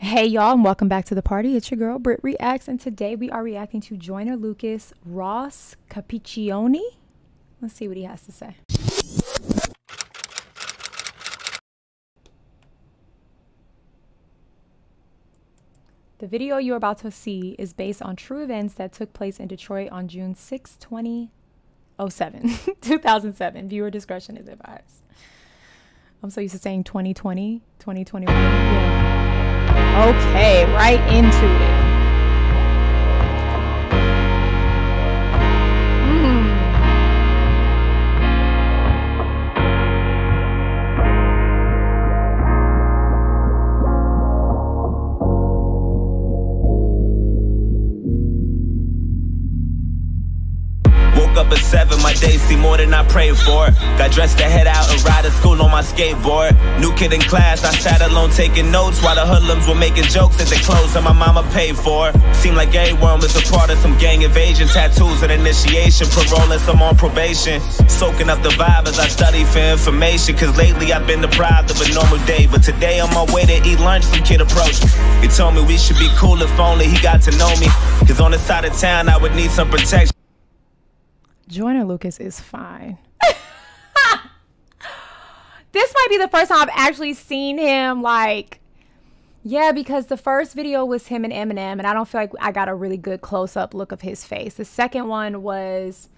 Hey y'all, and welcome back to the party. It's your girl Britt Reacts, and today we are reacting to Joyner Lucas Ross Capicchioni. Let's see what he has to say. The video you're about to see is based on true events that took place in Detroit on June 6, 2007. Viewer discretion is advised. I'm so used to saying 2020, 2021. Yeah. Okay, right into it. Up at 7, my days seem more than I prayed for. Got dressed to head out and ride to school on my skateboard. New kid in class, I sat alone taking notes while the hoodlums were making jokes at the clothes that my mama paid for. Seemed like everyone was a part of some gang invasion. Tattoos and initiation, parole and some on probation. Soaking up the vibe as I study for information, cause lately I've been deprived of a normal day. But today on my way to eat lunch, some kid approached me. He told me we should be cool if only he got to know me, cause on the side of town I would need some protection. Joyner Lucas is fine. This might be the first time I've actually seen him, like, yeah, because the first video was him and Eminem, and I don't feel like I got a really good close-up look of his face. The second one was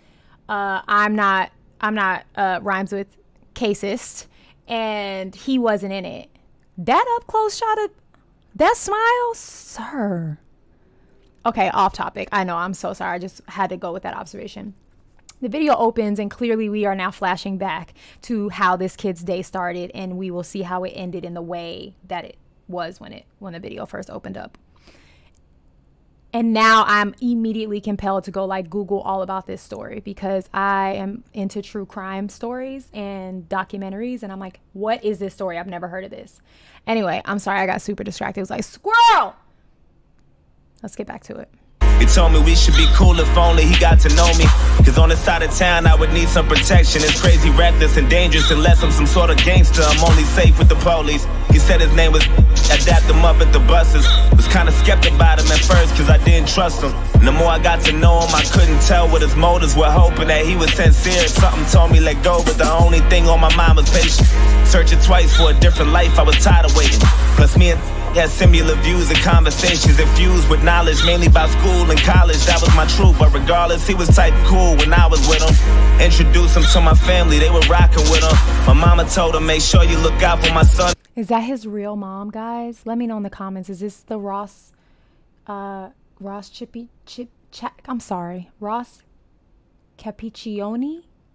I'm not rhymes with Casist, and he wasn't in it. That up close shot of that smile, sir. Okay, off topic. I know, I'm so sorry. I just had to go with that observation. The video opens, and clearly we are now flashing back to how this kid's day started, and we will see how it ended in the way that it was when the video first opened up. And now I'm immediately compelled to go like Google all about this story, because I am into true crime stories and documentaries, and I'm like, what is this story? I've never heard of this. Anyway, I'm sorry, I got super distracted. It was like, squirrel! Let's get back to it. He told me we should be cool if only he got to know me, cause on the side of town I would need some protection. It's crazy, reckless, and dangerous unless I'm some sort of gangster. I'm only safe with the police. He said his name was, I dapped him up at the buses. Was kinda skeptic about him at first cause I didn't trust him. And the more I got to know him, I couldn't tell what his motives were, hoping that he was sincere. Something told me let go, but the only thing on my mind was patience. Searching twice for a different life, I was tired of waiting. Plus me and had similar views and conversations infused with knowledge, mainly about school and college. That was my truth, but regardless, he was type cool when I was with him. Introduced him to my family, they were rocking with him. My mama told him, make sure you look out for my son. Is that his real mom, guys? Let me know in the comments. Is this the Ross Capicchioni?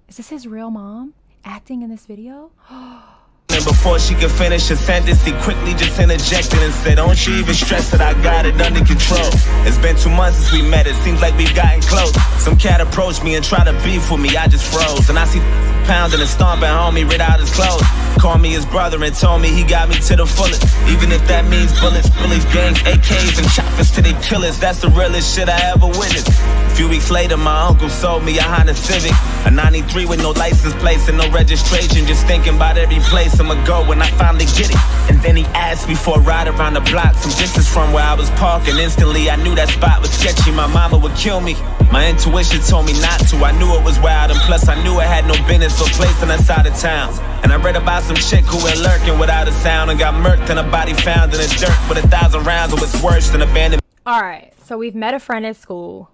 Is this his real mom acting in this video? And before she could finish her sentence, he quickly just interjected and said, don't you even stress that I got it under control. It's been 2 months since we met, it seems like we've gotten close. Some cat approached me and tried to beef with me, I just froze. And I see pounding and stomping, homie, rid out his clothes. Called me his brother and told me he got me to the fullest. Even if that means bullets, bullies, gangs, AKs, and choppers to their killers. That's the realest shit I ever witnessed. A few weeks later, my uncle sold me a Honda Civic, a 93 with no license plates and no registration. Just thinking about every place I'ma go when I finally get it. And then he asked me for a ride around the block, some distance from where I was parking. Instantly I knew that spot was sketchy, my mama would kill me. My intuition told me not to, I knew it was wild, and plus I knew it had no business or place on that side of town. And I read about some chick who went lurking without a sound and got murked and a body found in the dirt with 1,000 rounds. It was worse than abandoned. Alright, so we've met a friend at school,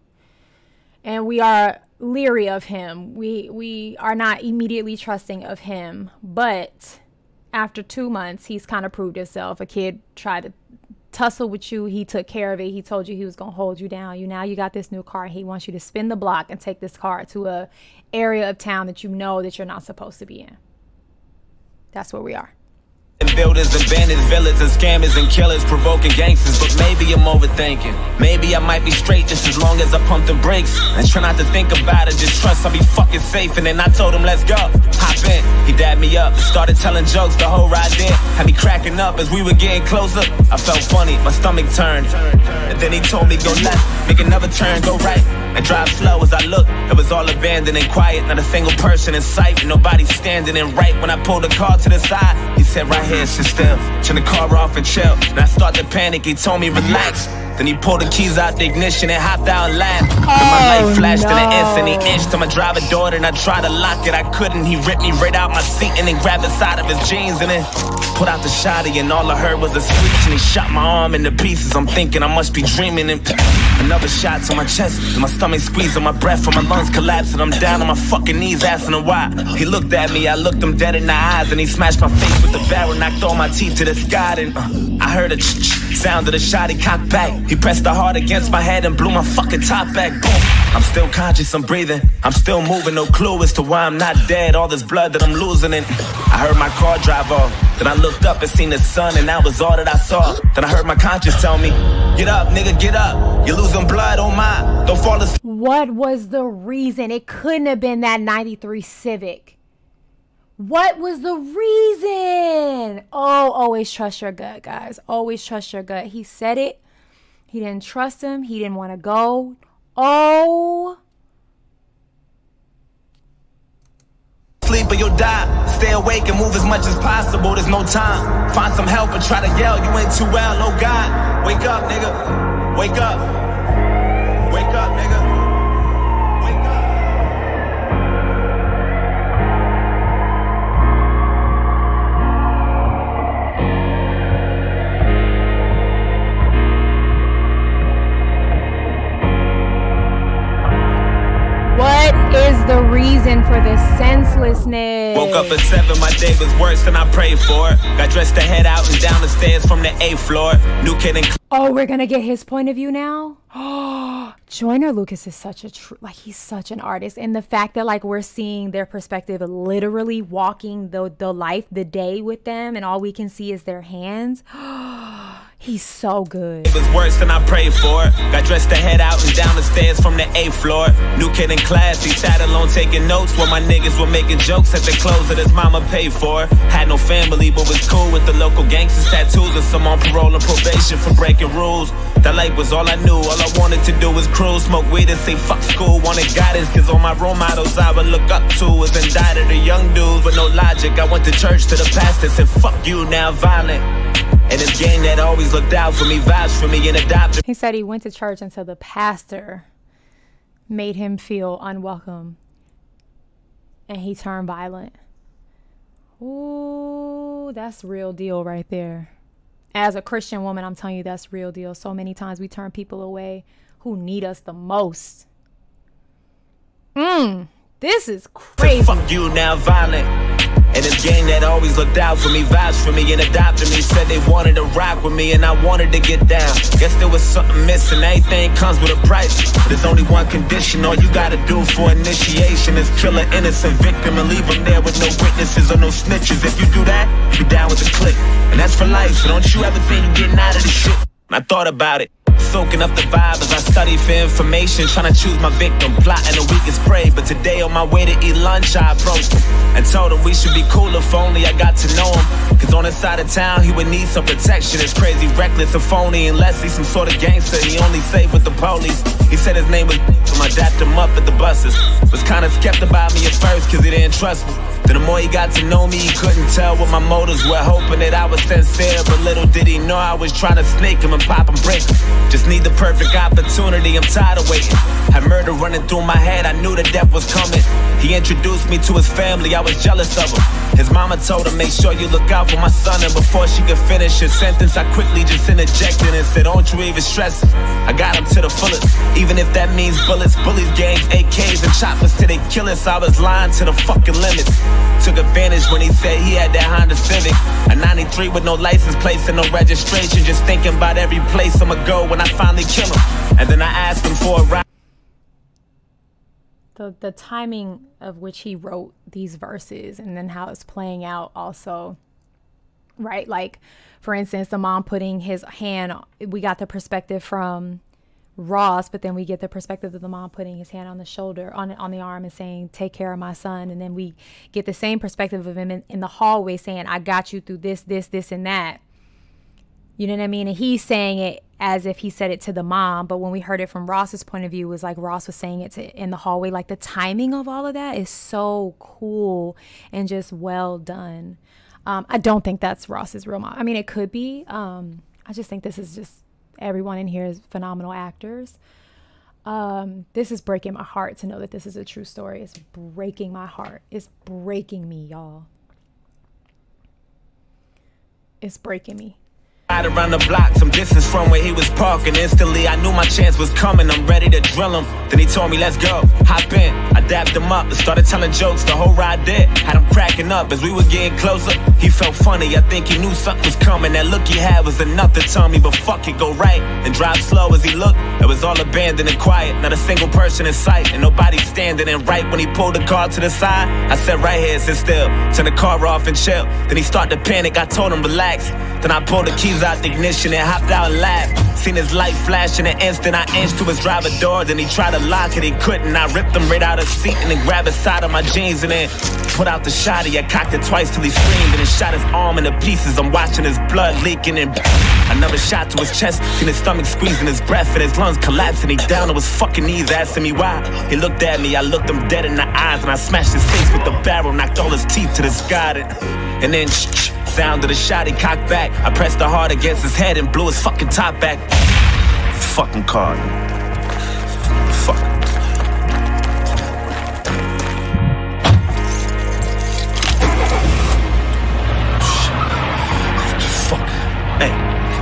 and we are leery of him. We are not immediately trusting of him, but after 2 months, he's kind of proved himself. A kid tried to tussle with you. He took care of it. He told you he was going to hold you down. Now you got this new car. He wants you to spin the block and take this car to a area of town that you know that you're not supposed to be in. That's where we are. Builders and bandits, villains and scammers and killers, provoking gangsters. But maybe I'm overthinking. Maybe I might be straight just as long as I pump the brakes and try not to think about it. Just trust I'll be fucking safe. And then I told him let's go. Hop in. He dabbed me up, started telling jokes the whole ride there. Had me cracking up as we were getting closer. I felt funny, my stomach turned. And then he told me go left, make another turn, go right, and drive slow. As I looked, it was all abandoned and quiet. Not a single person in sight, nobody standing. And right when I pulled the car to the side, he said right here there and sit still. Turn the car off and chill. And I start to panic, he told me relax. Then he pulled the keys out the ignition and hopped out and laughed. Then my light flashed in an instant. He inched to my driver door and I tried to lock it. I couldn't. He ripped me right out my seat and then grabbed the side of his jeans and then put out the shotty. And all I heard was a screech and he shot my arm into pieces. I'm thinking I must be dreaming. And another shot to my chest and my stomach squeezing my breath from my lungs collapsing. I'm down on my fucking knees asking him why. He looked at me. I looked him dead in the eyes and he smashed my face with the barrel. Knocked all my teeth to the sky. And I heard a sound of the shot. He cocked back. He pressed the heart against my head and blew my fucking top back. Boom. I'm still conscious, I'm breathing, I'm still moving, no clue as to why I'm not dead. All this blood that I'm losing and I heard my car drive off. Then I looked up and seen the sun and that was all that I saw. Then I heard my conscience tell me, get up, nigga, get up. You're losing blood, oh my, don't fall asleep. What was the reason? It couldn't have been that 93 Civic. What was the reason? Oh, always trust your gut, guys. Always trust your gut. He said it. He didn't trust him. He didn't want to go. Oh. Sleep or you'll die. Stay awake and move as much as possible. There's no time. Find some help and try to yell. You ain't too well, oh God. Wake up, nigga. Wake up. Wake up, nigga. Is the reason for this senselessness? Woke up at 7, my day was worse than I prayed for. Got dressed to head out and down the stairs from the 8th floor. New kid and oh, we're gonna get his point of view now. Oh, Joyner Lucas is such a he's such an artist, and the fact that like we're seeing their perspective, literally walking the life, the day with them, and all we can see is their hands. He's so good. It was worse than I prayed for. Got dressed to head out and down the stairs from the 8th floor. New kid in class, he sat alone taking notes while my niggas were making jokes at the clothes that his mama paid for. Had no family, but was cool with the local gangsters, tattoos, and some on parole and probation for breaking rules. That life was all I knew. All I wanted to do was cruise, smoke weed, and say fuck school. Wanted guidance, cause all my role models I would look up to was indicted or young dudes with no logic. I went to church to the pastor, said fuck you, now violent. And this gang that always looked out for me, vouched for me and adopted. He said he went to church until the pastor made him feel unwelcome and he turned violent. Ooh, that's real deal right there. As a Christian woman, I'm telling you, that's real deal. So many times we turn people away who need us the most. This is crazy. Fuck you, now violent. And this gang that always looked out for me, vouched for me and adopted me, said they wanted to rock with me and I wanted to get down. Guess there was something missing, everything comes with a price. But there's only one condition, all you gotta do for initiation is kill an innocent victim and leave them there with no witnesses or no snitches. If you do that, you down with the clique. And that's for life, so don't you ever think you're getting out of this shit. I thought about it. Soaking up the vibe as I study for information, trying to choose my victim, plotting the weakest prey. But today on my way to eat lunch, I approached him and told him we should be cool if only I got to know him. Cause on his side of town, he would need some protection. It's crazy, reckless, and phony, unless he's some sort of gangster. He only saved with the police. He said his name was so I dapped him up at the buses. Was kinda skeptical about me at first cause he didn't trust me. Then the more he got to know me, he couldn't tell what my motives were, hoping that I was sincere. But little did he know I was trying to snake him and pop and break him. Just need the perfect opportunity, I'm tired of waiting. Had murder running through my head, I knew the death was coming. He introduced me to his family, I was jealous of him. His mama told him, make sure you look out for my son. And before she could finish his sentence, I quickly just interjected and said, don't you even stress it. I got him to the fullest, even if that means bullets, bullies, gangs, AKs, and choppers till they kill us. I was lying to the fucking limits. Took advantage when he said he had that Honda Civic, a 93 with no license plates and no registration. Just thinking about every place I'ma go when I finally kill him. And then I asked him for a ride. The timing of which he wrote these verses and then how it's playing out also, right? Like, for instance, the mom putting his hand, we got the perspective from Ross, but then we get the perspective of the mom putting his hand on the shoulder, on the arm, and saying, take care of my son. And then we get the same perspective of him in the hallway saying, I got you through this, and that. You know what I mean? And he's saying it as if he said it to the mom. But when we heard it from Ross's point of view, it was like Ross was saying it in the hallway. Like, the timing of all of that is so cool and just well done. I don't think that's Ross's real mom. I mean, it could be. I just think this is just, everyone in here is phenomenal actors. This is breaking my heart to know that this is a true story. It's breaking my heart. It's breaking me, y'all. It's breaking me. Around the block, some distance from where he was parking. Instantly, I knew my chance was coming. I'm ready to drill him. Then he told me, let's go. Hop in. I dapped him up and started telling jokes. The whole ride did. Had him cracking up as we were getting closer. He felt funny. I think he knew something was coming. That look he had was enough to tell me, but fuck it, go right and drive slow. As he looked, it was all abandoned and quiet. Not a single person in sight and nobody standing. And right when he pulled the car to the side, I said, right here, sit still. Turn the car off and chill. Then he started to panic. I told him, relax. Then I pulled the keys out the ignition and hopped out and laughed. Seen his light flash in an instant. I inched to his driver door. Then he tried to lock it, he couldn't. I ripped him right out of the seat and then grabbed his side of my jeans and then put out the shotty. I cocked it twice till he screamed and then shot his arm into pieces. I'm watching his blood leaking and another shot to his chest. Seen his stomach squeezing his breath and his lungs collapsing. He down on his fucking knees asking me why. He looked at me, I looked him dead in the eyes and I smashed his face with the barrel. Knocked all his teeth to the sky and then sound of the shot, he cocked back. I pressed the hard against his head and blew his fucking top back. Fucking car. Fuck. Fuck. Hey,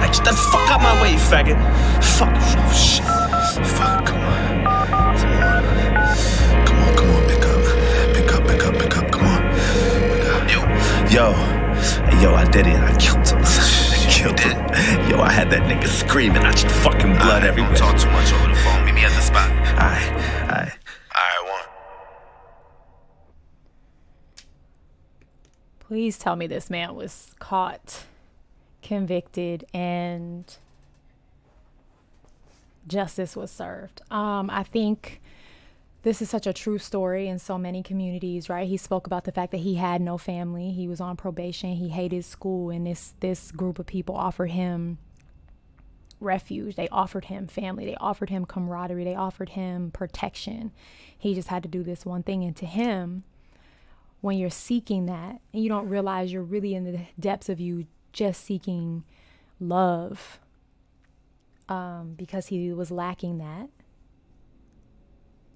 get the fuck out my way, faggot. Fuck. Oh, shit. Fuck, come on. Come on, pick up. Come on. Yo. Yo, I did it. I killed him. Yo, I had that nigga screaming. I just fucking blood everywhere. Don't talk too much over the phone. Meet me at the spot. Alright, one. Please tell me this man was caught, convicted, and justice was served. I think this is such a true story in so many communities, right? He spoke about the fact that he had no family. He was on probation. He hated school. And this group of people offered him refuge. They offered him family. They offered him camaraderie. They offered him protection. He just had to do this one thing. And to him, when you're seeking that and you don't realize you're really in the depths of you just seeking love, because he was lacking that,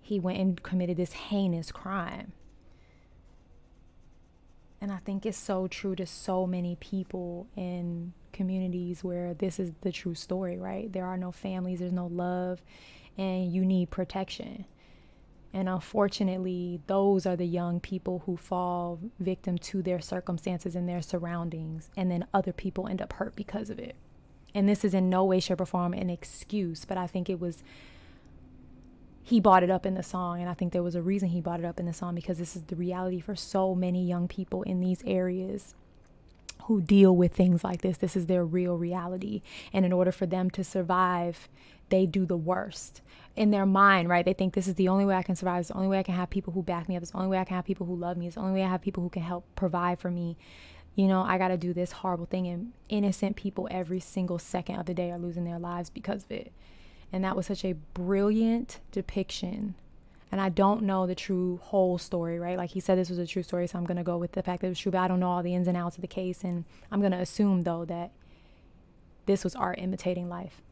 he went and committed this heinous crime. And I think it's so true to so many people in communities where this is the true story, right? There are no families, there's no love, and you need protection. And unfortunately, those are the young people who fall victim to their circumstances and their surroundings, and then other people end up hurt because of it. And this is in no way, shape, or form an excuse, but I think he brought it up in the song, and I think there was a reason he brought it up in the song, because this is the reality for so many young people in these areas who deal with things like this. This is their real reality. And in order for them to survive, they do the worst in their mind, right? They think this is the only way I can survive. It's the only way I can have people who back me up. It's the only way I can have people who love me. It's the only way I have people who can help provide for me. You know, I got to do this horrible thing. And innocent people every single second of the day are losing their lives because of it. And that was such a brilliant depiction. And I don't know the true whole story, right? Like he said, this was a true story, so I'm going to go with the fact that it was true, but I don't know all the ins and outs of the case. And I'm going to assume, though, that this was art imitating life.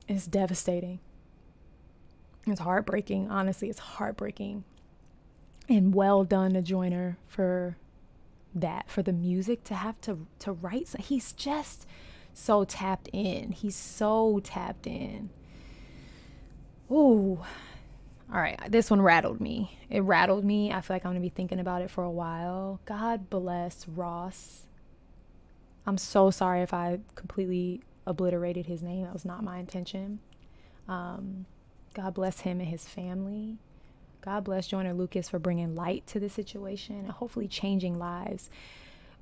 It's devastating. It's heartbreaking. Honestly, it's heartbreaking. And well done to Joyner for that, for the music, to have to write. He's just so tapped in. He's so tapped in. Ooh. All right. This one rattled me. It rattled me. I feel like I'm going to be thinking about it for a while. God bless Ross. I'm so sorry if I completely obliterated his name. That was not my intention. God bless him and his family. God bless Joyner Lucas for bringing light to the situation and hopefully changing lives.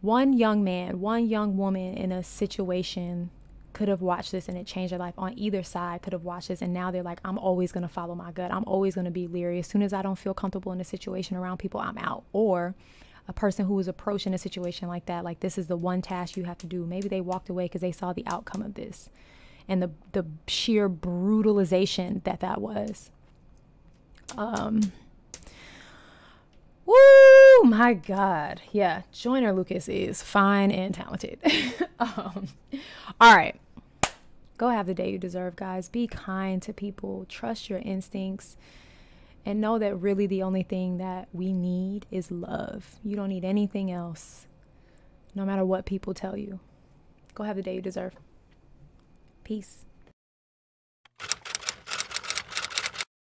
One young man, one young woman in a situation could have watched this and it changed their life. On either side could have watched this, and now they're like, I'm always going to follow my gut. I'm always going to be leery. As soon as I don't feel comfortable in a situation around people, I'm out. Or a person who is approaching a situation like that, like this is the one task you have to do. Maybe they walked away because they saw the outcome of this and the sheer brutalization that was. Woo! Oh my God. Yeah, Joyner Lucas is fine and talented. All right. Go have the day you deserve, guys. Be kind to people. Trust your instincts. And know that really the only thing that we need is love. You don't need anything else, no matter what people tell you. Go have the day you deserve. Peace.